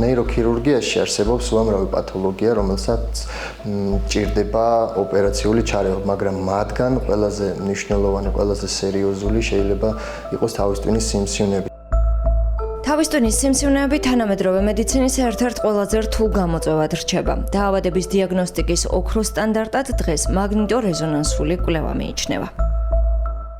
ნეიროქირურგიაში არსებობს უამრავი პათოლოგია, რომელსაც ჭირდება ოპერაციული ჩარევა, მაგრამ მათგან ყველაზე მნიშვნელოვანი, ყველაზე სერიოზული შეიძლება იყოს თავის ტვინის სიმსივნეები. თავის ტვინის სიმსივნეები თანამედროვე მედიცინის ერთ-ერთ ყველაზე რთულ გამოწვევად რჩება. დაავადების დიაგნოსტიკის ოქროს სტანდარტად დღეს მაგნიტორეზონანსული კვლევა მიიჩნევა.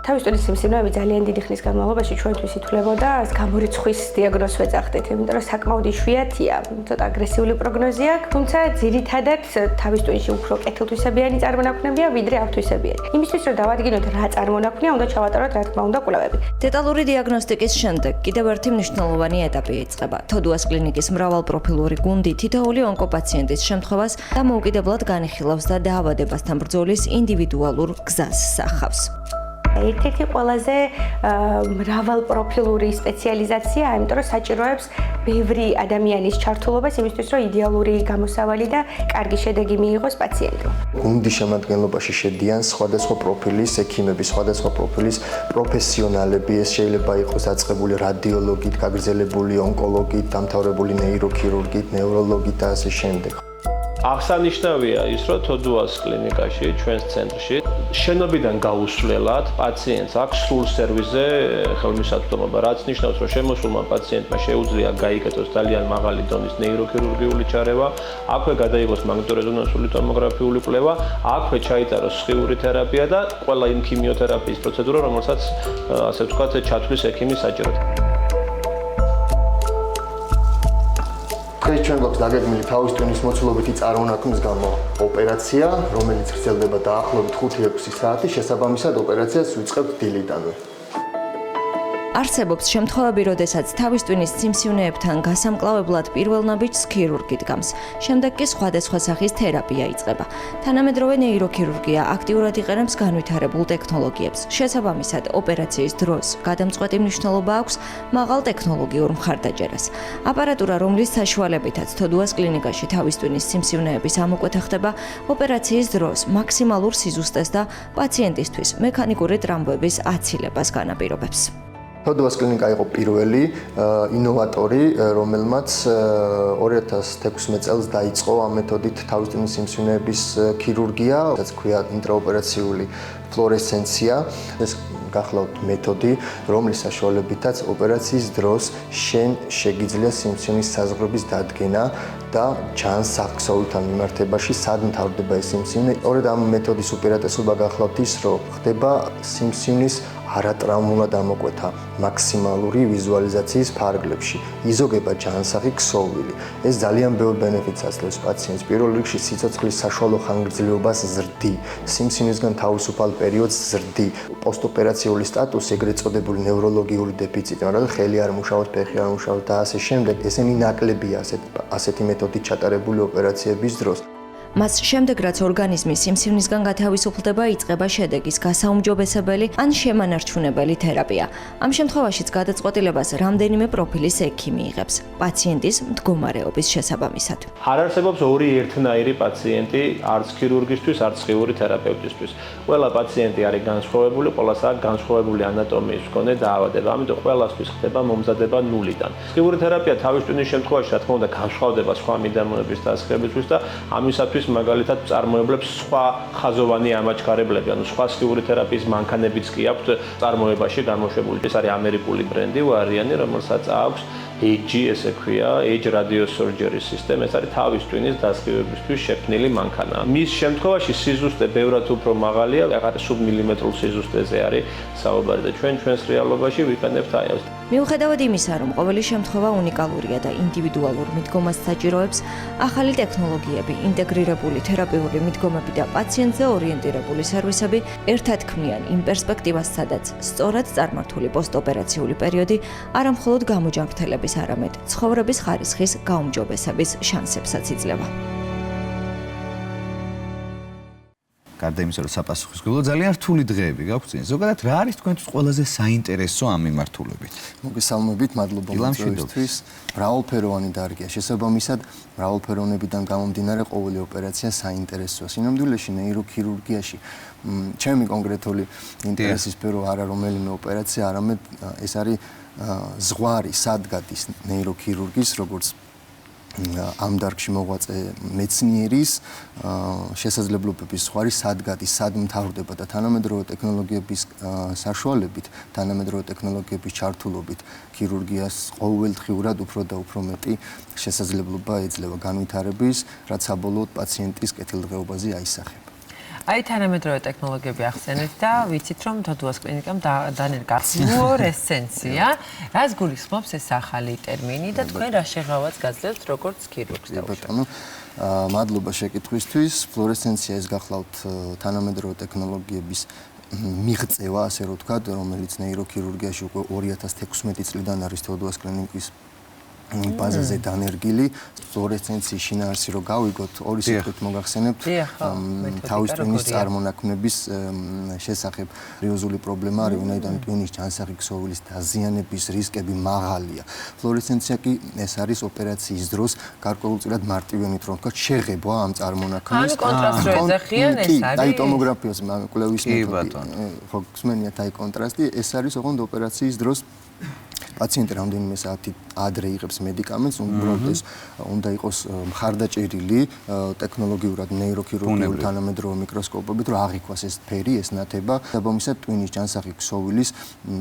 თავის ტვინის სიმსივნეები ძალიან დიდი ხნის განმავლობაში ჩვენთვის ითვლებოდა გამორიცხვის დიაგნოზს ვეძახდით, იმიტომ რომ საკმაოდ იშვიათია, ცოტა აგრესიული პროგნოზი აქვს, თუმცა ძირითადად თავის ტვინში უფრო კეთილთვისებიანი წარმონაქმნებია, ვიდრე ავთვისებიანი. იმისთვის რომ დავადგინოთ რა წარმონაქმნია, უნდა ჩავატაროთ რა თქმა უნდა კვლევები. დეტალური დიაგნოსტიკის შემდეგ კიდევ ერთი მნიშვნელოვანი ეტაპი იწყება. თოდუას კლინიკის მრავალპროფილური გუნდი თითოეული ონკოპაციენტის შემთხვევას დამოუკიდებლად განიხილავს და დაავადებასთან ბრძოლის ინდივიდუალურ გზას სახავს. ერთ-ერთი ყველაზე მრავალპროფილური სპეციალიზაცია, იმიტომ რომ საჭიროებს ბევრი ადამიანის ჩართულობას იმისთვის, რომ idеალური გამოსავალი და კარგი შედეგი მიიღოს პაციენტმა. გუნდის შემადგენლობაში შედიან სხვადასხვა პროფილის ექიმები, სხვადასხვა პროფილის პროფესიონალები, ეს შეიძლება იყოს დაწყებული რადიოლოგით, გაგრძელებული ონკოლოგით, დამთავრებული ნეიროქირურგით, ნევროლოგით და ასე შემდეგ. აღსანიშნავია ის, რომ თოდუას კლინიკაში, ჩვენს ცენტრში, შენობიდან გაუსვლელად პაციენტს აქვს სრულ სერვისზე ხელმისაწვდომობა, რაც ნიშნავს, რომ შემოსულმა პაციენტმა შეუძლია გაიკეთოს ძალიან მაღალი დონის ნეიროქირურგიული ჩარევა, აქვე გადაიღოს მაგნიტორეზონანსული ტომოგრაფიული კვლევა, აქვე ჩაიტაროს სხიური თერაპია და ყველა იმ ქიმიოთერაპიის პროცედურა, რომელსაც ასე ვთქვათ, ჩათვლის ექიმი საჭიროდ. დღეს ჩვენ გვაქვს დაგეგმილი თავის ტვინის მოცულობითი წარმონაქმნის გამო ოპერაცია, რომელიც გრძელდება დაახლოებით 5-6 საათი, შესაბამისად ოპერაციას ვიწყებთ დილიდანვე. არსებობს შემთხვევები, როდესაც თავის ტვინის სიმსივნეებთან გასამკლავებლად პირველ ნაბიჯს ქირურგი დგამს, შემდეგ კი სხვადასხვა სახის თერაპია იწყება. თანამედროვე ნეიროქირურგია აქტიურად იყენებს განვითარებულ ტექნოლოგიებს. შესაბამისად, ოპერაციის დროს გადამწყვეტი მნიშვნელობა აქვს მაღალ ტექნოლოგიურ მხარდაჭერას. აპარატურა, რომლის საშუალებითაც თოდუას კლინიკაში თავის ტვინის სიმსივნეების ამოკვეთა ხდება, ოპერაციის დროს მაქსიმალურ სიზუსტეს და პაციენტისთვის მექანიკური ტრამბოების აცილებას განაპირობებს. თოდუას კლინიკა იყო პირველი ინოვატორი, რომელმაც 2016 წელს დაიწყო ამ მეთოდით თავის ტვინის სიმსივნეების ქირურგია, რაც ქვია ინტრაოპერაციული ფლუორესცენცია. ეს გახლავთ მეთოდი, რომლის საშუალებითაც ოპერაციის დროს შენ შეგიძლია სიმსივნის საზღვრების დადგენა და ჩანს საქსოვილთან მიმართებაში, სად მთავრდება ეს სიმსივნე. სწორედ ამ მეთოდის უპირატესობა გახლავთ ის, რომ ხდება სიმსივნის არატრაუმულად ამოკვეთა მაქსიმალური ვიზუალიზაციის ფარგლებში. იზოგება ჯანსაღი ქსოვილი. ეს ძალიან ბევრ ბენეფიტს აძლევს პაციენტს. პირველ რიგში სიცოცხლის საშუალო ხანგრძლივობას ზრდი, სიმსივნისგან თავისუფალ პერიოდს ზრდი, პოსტოპერაციული სტატუსი, ეგრეთ წოდებული ნევროლოგიური დეფიციტი, მაგრამ ხელი არ მუშაობს, ფეხი არ მუშაობს და ასე შემდეგ. ესენი ნაკლებია ასეთი მეთოდით ჩატარებული ოპერაციების დროს. მას შემდეგ, რაც ორგანიზმი სიმსივნისგან გათავისუფლდება, იწყება შედეგის გასაუმჯობესებელი ან შემანარჩუნებელი თერაპია. ამ შემთხვევაშიც გადაწყვეტილებას რამდენიმე პროფილის ექიმი იღებს, პაციენტის მდგომარეობის შესაბამისად. არ არსებობს ორი ერთნაირი პაციენტი, არც ქირურგისთვის, არც სხიური თერაპევტისთვის. ყველა პაციენტი არის განსხვავებული, ყველას აქვს განსხვავებული ანატომიის მქონე დაავადება, ამიტომ ყველასთვის ხდება მომზადება ნულიდან. სხიური თერაპია თავის ტვინის შემთხვევაში, რა თქმა უნდა, განსხვავდება სხვა მიდამოების დასახლებისთვის და ამისათვის მაგალითად წარმოებლებს სხვა ხაზოვანი ამაჩქარებლები, ანუ სხვა სხიური თერაპიის მანქანებიც კი აქვთ წარმოებაში გამოშვებული. ეს არის ამერიკული ბრენდი, ვარიანი, რომელსაც აქვს AG, ესე ქვია, Age Radio Surgery System, ეს არის თავის ტვინის დასხივებისთვის შექმნილი მანქანა. მის შემთხვევაში სიზუსტე ბევრად უფრო მაღალია, აღარ სუბმილიმეტრულ სიზუსტეზე არის საუბარი და ჩვენს რეალობაში ვიყენებთ აი ეს. მიუხედავად იმისა, რომ ყოველი შემთხვევა უნიკალურია და ინდივიდუალურ მიდგომას საჭიროებს, ახალი ტექნოლოგიები, ინტეგრირებული თერაპიული მიდგომები და პაციენტზე ორიენტირებული სერვისები ერთად ქმნიან იმ პერსპექტივას, სადაც სწორად წარმართული პოსტოპერაციული პერიოდი არა მხოლოდ გამოჯანმრთელების, არამედ ცხოვრების ხარისხის გაუმჯობესების შანსებსაც იძლევა. გარდა იმისა, რომ საპასუხისმგებლო ძალიან რთული დღეები გაქვთ წინ. ზოგადად რა არის თქვენთვის ყველაზე საინტერესო ამ მიმართულებით? მოგესალმებით, მადლობა მოწვევისთვის. მრავალფეროვანი დარგია. შესაბამისად, მრავალფეროვნებიდან გამომდინარე ყოველი ოპერაცია საინტერესოა. სინამდვილეში ნეიროქირურგიაში ჩემი კონკრეტული ინტერესის სფერო არა რომელიმე ოპერაცია, არამედ ეს არის ზღვარი სადგადის ნეიროქირურგის, როგორც ამ დარგში მოღვაწე მეცნიერის შესაძლებლობების ზღვარი სად გადის, სად მთავრდება და თანამედროვე ტექნოლოგიების საშუალებით, თანამედროვე ტექნოლოგიების ჩართულობით ქირურგიას ყოველდღიურად უფრო და უფრო მეტი შესაძლებლობა ეძლევა განვითარების, რაც საბოლოოდ პაციენტის კეთილდღეობაზე აისახება. აი თანამედროვე ტექნოლოგიები ახსენეთ და ვიცით რომ თოდუას კლინიკამ დანერგა ფლუორესცენცია. რას გულისხმობს ეს ახალი ტერმინი და თქვენ რა შეღავაც გაძლევთ როგორც ქირურგს? ბატონო, მადლობა შეკითხვისთვის. ფლუორესცენცია ეს გახლავთ თანამედროვე ტექნოლოგიების მიღწევა, ასე რომ ვთქვათ, რომელიც ნეიროქირურგიაში უკვე 2016 წლიდან არის თოდუას კლინიკის ბაზაზე დანერგილი. ფლუორესცენციის შინაარსი რო გავიგოთ, ორი სიტყვით მოგახსენებთ თავის ტვინის წარმონაქმნების შესახებ. სერიოზული პრობლემა არის, ვინაიდან ტვინის ჯანსაღი ქსოვილის დაზიანების რისკები მაღალია. ფლუორესცენცია კი ეს არის ოპერაციის დროს გარკვეულწილად მარტივენით რომ ვთქვათ, შეღება ამ წარმონაქმნის. ანუ კონტრასტი რო ეძახიან ეს არის. აი ტომოგრაფიას კვლევის მეთოდი. ხო გსმენიათ აი კონტრასტი, ეს არის ოღონდ ოპერაციის დროს პაციენტი რამდენიმე საათი ადრე იღებს მედიკამენტს, უბრალოდ ეს უნდა იყოს მხარდაჭერილი ტექნოლოგიურად ნეიროქირურგიული თანამედროვე მიკროსკოპებით, რომ აღიქვას ეს ფერი, ეს ნათება. დაბომისად ტვინის ჯანსაღი ქსოვილის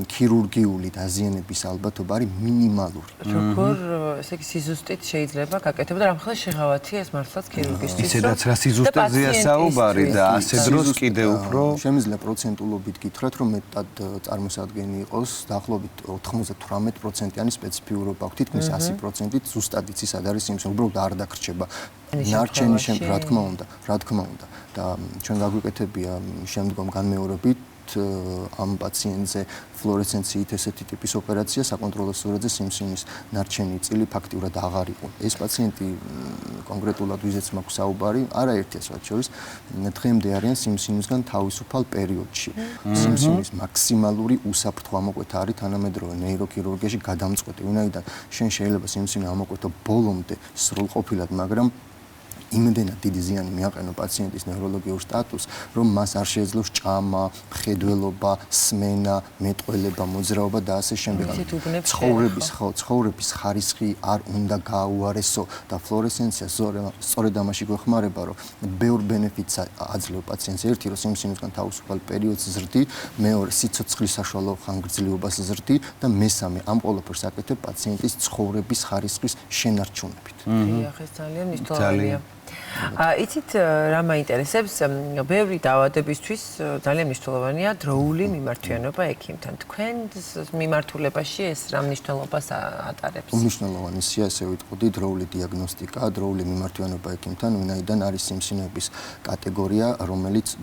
ქირურგიული დაზიანების ალბათობა არის მინიმალური. როგორ ესე იგი სიზუსტით შეიძლება გაკეთება და რამხელა შეღავათია ეს მართლაც ქირურგისთვის? ისედაც რა სიზუსტეზეა საუბარი და ასე დროს კიდევ უფრო შემიძლია პროცენტულობით გითხრათ, რომ მეტად წარმოსადგენი იყოს დაახლოებით 98%-იანი სპეციფიურობა აქვს, თითქმის 100%-ით ზუსტად იცის სად არის სიმსივნე, უბრალოდ არ დაგრჩება. ნარჩენი რა თქმა უნდა. და ჩვენ გაგვიკეთებია შემდგომ განმეორებით ამ პაციენტზე ფლუორესცენციით ესეთი ტიპის ოპერაცია საკონტროლო სურათზე სიმსივნის ნარჩენი წილი ფაქტიურად აღარ იყო. ეს პაციენტი კონკრეტულად ვიზეც მაქვს საუბარი, არაერთი ასვათ შორის დღემდე არიან სიმსივნისგან თავისუფალ პერიოდში. სიმსივნის მაქსიმალური უსაფრთხო ამოკვეთა არის თანამედროვე ნეიროქირურგიაში გადამწყვეტი, ვინაიდან შენ შეიძლება სიმსივნე ამოკვეთო ბოლომდე სრულყოფილად, მაგრამ იმდენად დიდი ზიანი მიაყენო პაციენტის ნევროლოგიურ სტატუსს, რომ მას არ შეეძლოს ჭამა, მხედველობა, სმენა, მეტყველება, მოძრაობა და ასე შემდეგ. ცხოვრების ხარისხი არ უნდა გააუარესო და ფლუორესცენცია სწორედ ამაში გვეხმარება, რომ ბევრ ბენეფიტს აძლევ პაციენტს. ერთი, რომ სიმსივნისგან თავისუფალ პერიოდს ზრდი, მეორე, სიცოცხლის საშუალო ხანგრძლივობას ზრდი და მესამე, ამ ყველაფერს აკეთებ პაციენტის ცხოვრების ხარისხის შენარჩუნებით. დიახ, ეს ძალიან მნიშვნელოვანია. იცით რა მაინტერესებს, ბევრი დაავადებისთვის ძალიან მნიშვნელოვანია დროული მიმართვიანობა ექიმთან. თქვენ მიმართულებაში ეს რა მნიშვნელობას ატარებს? უმნიშვნელოვანესია, ესე ვიტყოდი, დროული დიაგნოსტიკა, დროული მიმართვიანობა ექიმთან, ვინაიდან არის სიმსივნეების კატეგორია, რომელიც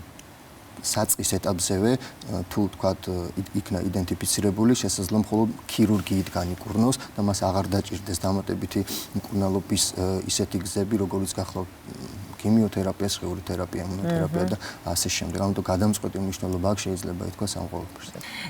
საწყის ეტაპზევე თუ თქვათ იქნა იდენტიფიცირებული, შესაძლოა მხოლოდ ქირურგიით განიკურნოს და მას აღარ დაჭირდეს დამატებითი მკურნალობის ისეთი გზები, როგორიც გახლავთ ქიმიოთერაპია, სხეული თერაპია, იმუნოთერაპია და ასე შემდეგ. ამიტომ გადამწყვეტი მნიშვნელობა აქვს შეიძლება ითქვას ამ ყველაფერს.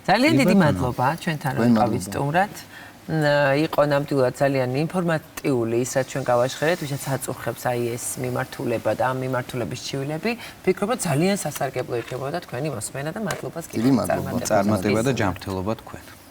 ძალიან დიდი მადლობა ჩვენთან რომ იყავით სტუმრად. იყო ნამდვილად ძალიან ინფორმატიული ის რაც ჩვენ გავაჟღერეთ, ვისაც აწუხებს აი ეს მიმართულება და ამ მიმართულების ჩივილები, ვფიქრობ რომ ძალიან სასარგებლო იქნებოდა თქვენი მოსმენა და მადლობას კიდევ წარმატება და ჯანმრთელობა თქვენ.